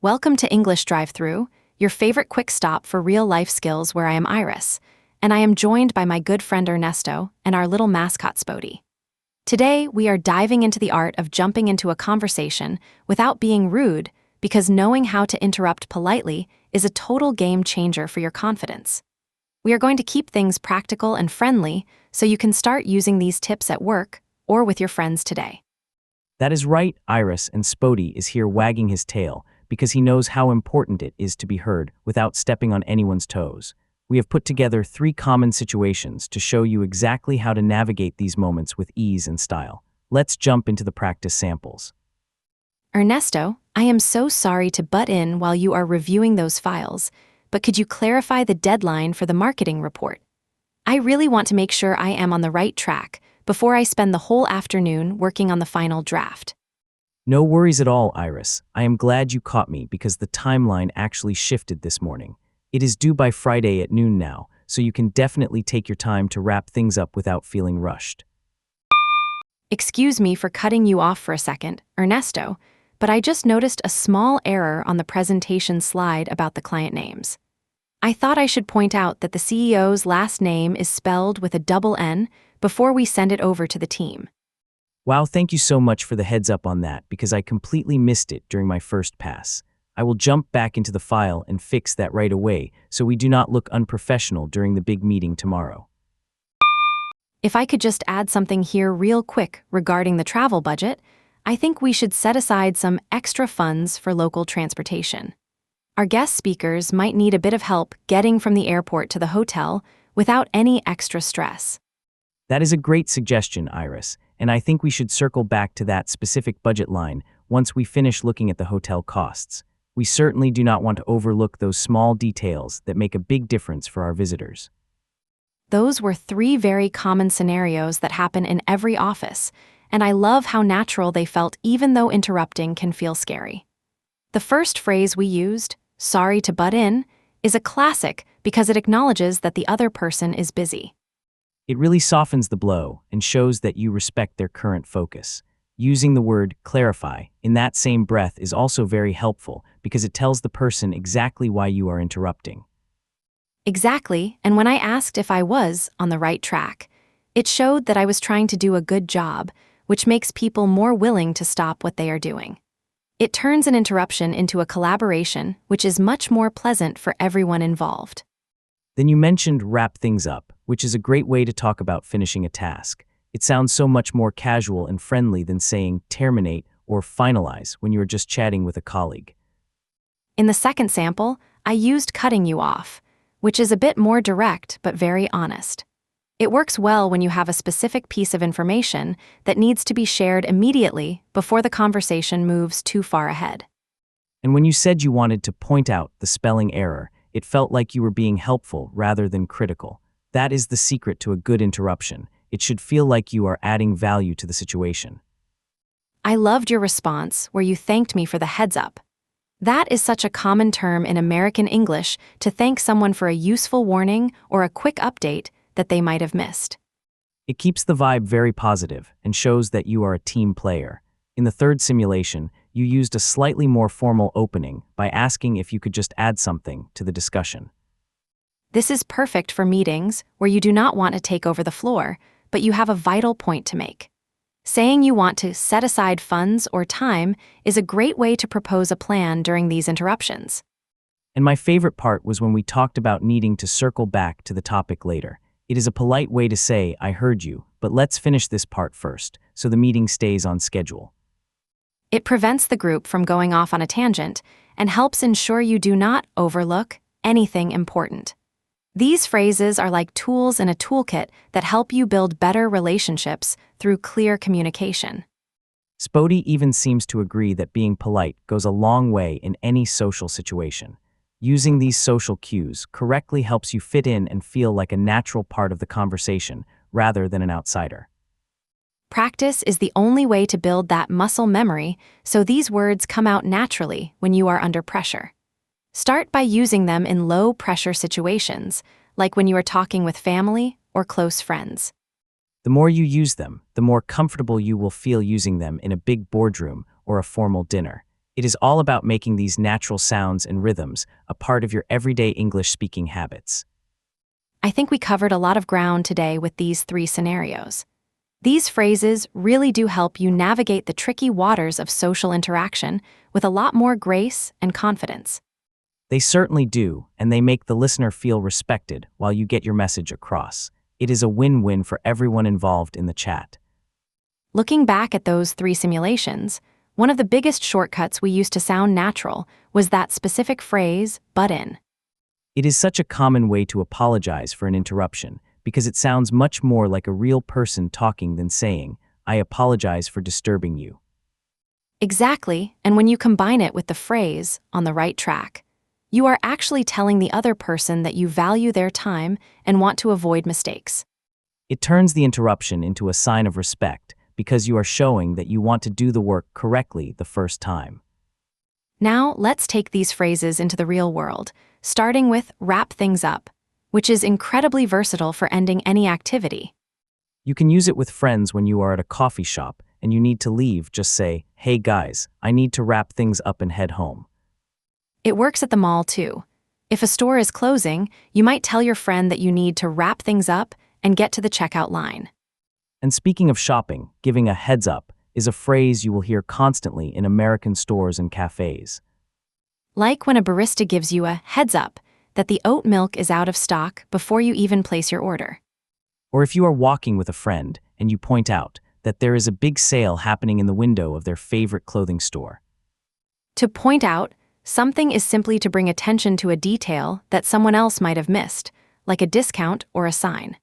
Welcome to English Drive-Thru, your favorite quick stop for real-life skills where I am Iris, and I am joined by my good friend Ernesto and our little mascot Spody. Today, we are diving into the art of jumping into a conversation without being rude, because knowing how to interrupt politely is a total game changer for your confidence. We are going to keep things practical and friendly so you can start using these tips at work or with your friends today. That is right, Iris, and Spody is here wagging his tail because he knows how important it is to be heard without stepping on anyone's toes. We have put together 3 common situations to show you exactly how to navigate these moments with ease and style. Let's jump into the practice samples. Ernesto, I am so sorry to butt in while you are reviewing those files, but could you clarify the deadline for the marketing report? I really want to make sure I am on the right track before I spend the whole afternoon working on the final draft. No worries at all, Iris. I am glad you caught me because the timeline actually shifted this morning. It is due by Friday at noon now, so you can definitely take your time to wrap things up without feeling rushed. Excuse me for cutting you off for a second, Ernesto, but I just noticed a small error on the presentation slide about the client names. I thought I should point out that the CEO's last name is spelled with a double N before we send it over to the team. Wow, thank you so much for the heads up on that because I completely missed it during my first pass. I will jump back into the file and fix that right away so we do not look unprofessional during the big meeting tomorrow. If I could just add something here real quick regarding the travel budget, I think we should set aside some extra funds for local transportation. Our guest speakers might need a bit of help getting from the airport to the hotel without any extra stress. That is a great suggestion, Iris, and I think we should circle back to that specific budget line once we finish looking at the hotel costs. We certainly do not want to overlook those small details that make a big difference for our visitors. Those were 3 very common scenarios that happen in every office, and I love how natural they felt even though interrupting can feel scary. The first phrase we used, "sorry to butt in," is a classic because it acknowledges that the other person is busy. It really softens the blow and shows that you respect their current focus. Using the word clarify in that same breath is also very helpful because it tells the person exactly why you are interrupting. Exactly, and when I asked if I was on the right track, it showed that I was trying to do a good job, which makes people more willing to stop what they are doing. It turns an interruption into a collaboration, which is much more pleasant for everyone involved. Then you mentioned wrap things up, which is a great way to talk about finishing a task. It sounds so much more casual and friendly than saying terminate or finalize when you are just chatting with a colleague. In the second sample, I used cutting you off, which is a bit more direct but very honest. It works well when you have a specific piece of information that needs to be shared immediately before the conversation moves too far ahead. And when you said you wanted to point out the spelling error, it felt like you were being helpful rather than critical. That is the secret to a good interruption. It should feel like you are adding value to the situation. I loved your response where you thanked me for the heads up. That is such a common term in American English to thank someone for a useful warning or a quick update that they might have missed. It keeps the vibe very positive and shows that you are a team player. In the third simulation, you used a slightly more formal opening by asking if you could just add something to the discussion. This is perfect for meetings where you do not want to take over the floor, but you have a vital point to make. Saying you want to set aside funds or time is a great way to propose a plan during these interruptions. And my favorite part was when we talked about needing to circle back to the topic later. It is a polite way to say, "I heard you, but let's finish this part first," so the meeting stays on schedule. It prevents the group from going off on a tangent and helps ensure you do not overlook anything important. These phrases are like tools in a toolkit that help you build better relationships through clear communication. Spody even seems to agree that being polite goes a long way in any social situation. Using these social cues correctly helps you fit in and feel like a natural part of the conversation rather than an outsider. Practice is the only way to build that muscle memory so these words come out naturally when you are under pressure. Start by using them in low-pressure situations, like when you are talking with family or close friends. The more you use them, the more comfortable you will feel using them in a big boardroom or a formal dinner. It is all about making these natural sounds and rhythms a part of your everyday English speaking habits. I think we covered a lot of ground today with these 3 scenarios. These phrases really do help you navigate the tricky waters of social interaction with a lot more grace and confidence. They certainly do, and they make the listener feel respected while you get your message across. It is a win-win for everyone involved in the chat. Looking back at those 3 simulations, one of the biggest shortcuts we used to sound natural was that specific phrase, butt in. It is such a common way to apologize for an interruption because it sounds much more like a real person talking than saying, "I apologize for disturbing you." Exactly, and when you combine it with the phrase, on the right track, you are actually telling the other person that you value their time and want to avoid mistakes. It turns the interruption into a sign of respect because you are showing that you want to do the work correctly the first time. Now, let's take these phrases into the real world, starting with wrap things up, which is incredibly versatile for ending any activity. You can use it with friends when you are at a coffee shop and you need to leave. Just say, "Hey guys, I need to wrap things up and head home." It works at the mall too. If a store is closing, you might tell your friend that you need to wrap things up and get to the checkout line. And speaking of shopping, giving a heads up is a phrase you will hear constantly in American stores and cafes. Like when a barista gives you a heads up that the oat milk is out of stock before you even place your order. Or if you are walking with a friend and you point out that there is a big sale happening in the window of their favorite clothing store. To point out something is simply to bring attention to a detail that someone else might have missed, like a discount or a sign.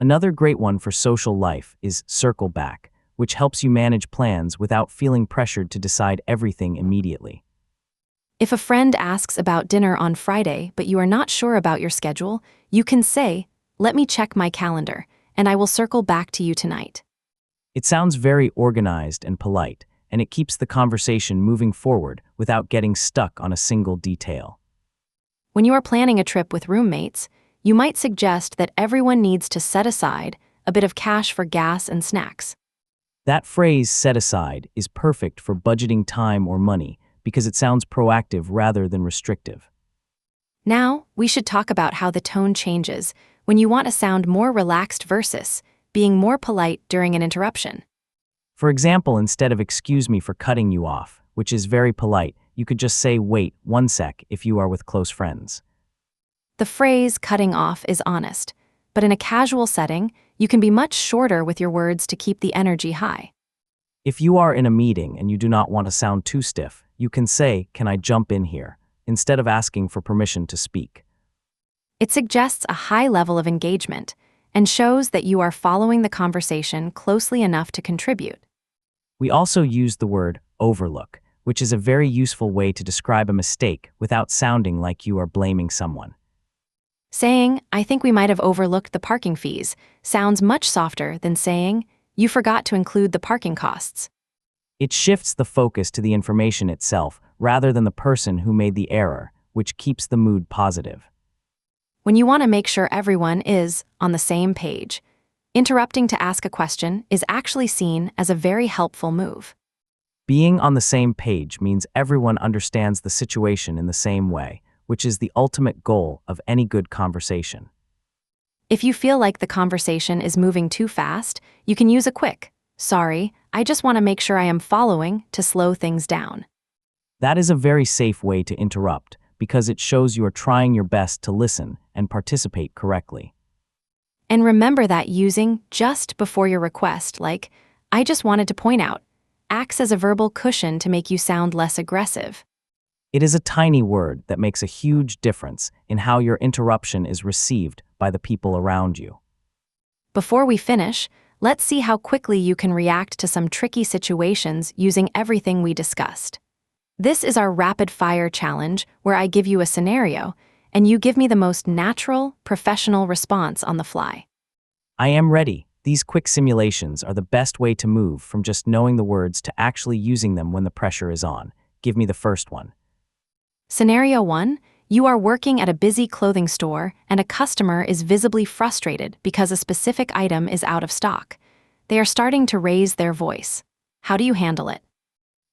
Another great one for social life is circle back, which helps you manage plans without feeling pressured to decide everything immediately. If a friend asks about dinner on Friday but you are not sure about your schedule, you can say, "Let me check my calendar, and I will circle back to you tonight." It sounds very organized and polite, and it keeps the conversation moving forward without getting stuck on a single detail. When you are planning a trip with roommates, you might suggest that everyone needs to set aside a bit of cash for gas and snacks. That phrase, "set aside," is perfect for budgeting time or money because it sounds proactive rather than restrictive. Now, we should talk about how the tone changes when you want to sound more relaxed versus being more polite during an interruption. For example, instead of "excuse me for cutting you off," which is very polite, you could just say "wait, one sec" if you are with close friends. The phrase cutting off is honest, but in a casual setting, you can be much shorter with your words to keep the energy high. If you are in a meeting and you do not want to sound too stiff, you can say, "Can I jump in here?" instead of asking for permission to speak. It suggests a high level of engagement and shows that you are following the conversation closely enough to contribute. We also use the word overlook, which is a very useful way to describe a mistake without sounding like you are blaming someone. Saying, "I think we might have overlooked the parking fees," sounds much softer than saying, "You forgot to include the parking costs." It shifts the focus to the information itself rather than the person who made the error, which keeps the mood positive. When you want to make sure everyone is on the same page, interrupting to ask a question is actually seen as a very helpful move. Being on the same page means everyone understands the situation in the same way, which is the ultimate goal of any good conversation. If you feel like the conversation is moving too fast, you can use a quick, "Sorry, I just want to make sure I am following," to slow things down. That is a very safe way to interrupt because it shows you are trying your best to listen and participate correctly. And remember that using just before your request, like, "I just wanted to point out," acts as a verbal cushion to make you sound less aggressive. It is a tiny word that makes a huge difference in how your interruption is received by the people around you. Before we finish, let's see how quickly you can react to some tricky situations using everything we discussed. This is our rapid-fire challenge where I give you a scenario, and you give me the most natural, professional response on the fly. I am ready. These quick simulations are the best way to move from just knowing the words to actually using them when the pressure is on. Give me the first one. Scenario 1, you are working at a busy clothing store and a customer is visibly frustrated because a specific item is out of stock. They are starting to raise their voice. How do you handle it?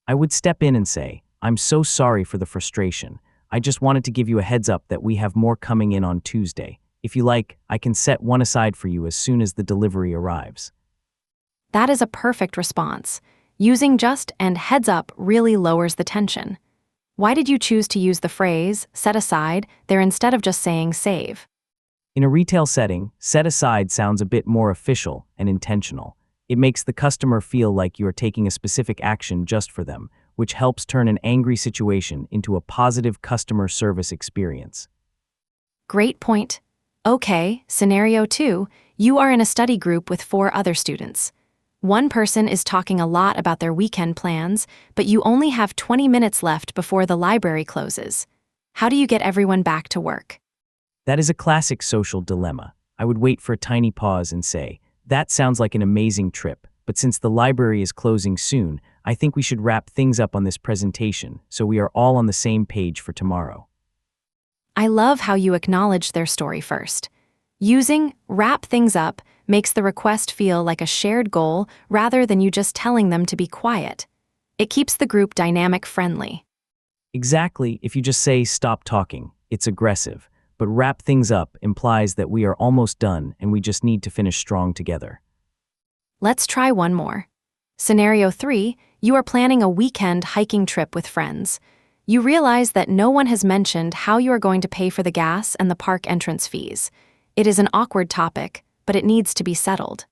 I would step in and say, I'm so sorry for the frustration. I just wanted to give you a heads up that we have more coming in on Tuesday. If you like, I can set one aside for you as soon as the delivery arrives. That is a perfect response. Using just and heads up really lowers the tension. Why did you choose to use the phrase set aside there instead of just saying save? In a retail setting, set aside sounds a bit more official and intentional. It makes the customer feel like you are taking a specific action just for them, which helps turn an angry situation into a positive customer service experience. Great point. Okay, scenario 2, you are in a study group with 4 other students. One person is talking a lot about their weekend plans, but you only have 20 minutes left before the library closes. How do you get everyone back to work? That is a classic social dilemma. I would wait for a tiny pause and say, "That sounds like an amazing trip, but since the library is closing soon, I think we should wrap things up on this presentation so we are all on the same page for tomorrow." I love how you acknowledge their story first. Using wrap things up makes the request feel like a shared goal rather than you just telling them to be quiet. It keeps the group dynamic friendly. Exactly, if you just say stop talking, it's aggressive, but wrap things up implies that we are almost done and we just need to finish strong together. Let's try one more. Scenario 3, you are planning a weekend hiking trip with friends. You realize that no one has mentioned how you are going to pay for the gas and the park entrance fees. It is an awkward topic, but it needs to be settled.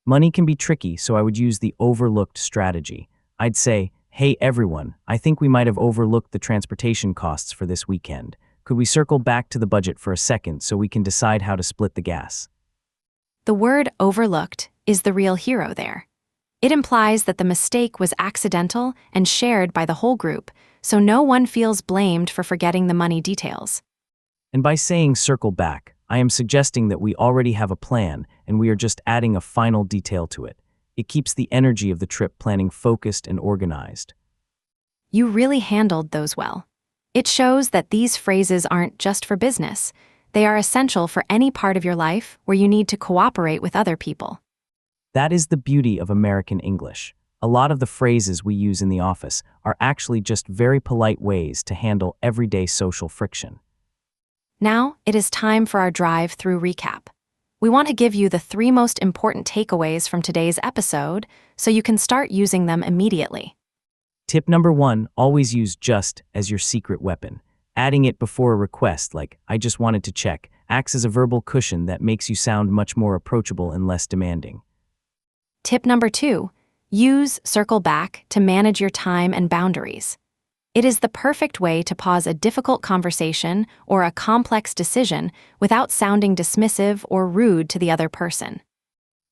Money can be tricky, so I would use the overlooked strategy. I'd say, "Hey everyone, I think we might have overlooked the transportation costs for this weekend. Could we circle back to the budget for a second so we can decide how to split the gas?" The word overlooked is the real hero there. It implies that the mistake was accidental and shared by the whole group, so no one feels blamed for forgetting the money details. And by saying circle back, I am suggesting that we already have a plan and we are just adding a final detail to it. It keeps the energy of the trip planning focused and organized. You really handled those well. It shows that these phrases aren't just for business. They are essential for any part of your life where you need to cooperate with other people. That is the beauty of American English. A lot of the phrases we use in the office are actually just very polite ways to handle everyday social friction. Now, it is time for our drive-through recap. We want to give you the 3 most important takeaways from today's episode so you can start using them immediately. Tip number 1, always use just as your secret weapon. Adding it before a request like, "I just wanted to check," acts as a verbal cushion that makes you sound much more approachable and less demanding. Tip number 2, use circle back to manage your time and boundaries. It is the perfect way to pause a difficult conversation or a complex decision without sounding dismissive or rude to the other person.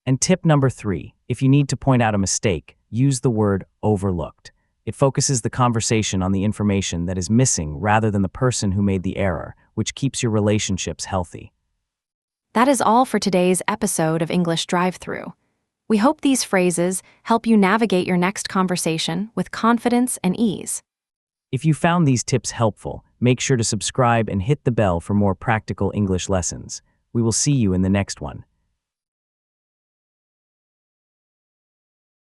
And tip number 3, if you need to point out a mistake, use the word overlooked. It focuses the conversation on the information that is missing rather than the person who made the error, which keeps your relationships healthy. That is all for today's episode of English Drive-Thru. We hope these phrases help you navigate your next conversation with confidence and ease. If you found these tips helpful, make sure to subscribe and hit the bell for more practical English lessons. We will see you in the next one.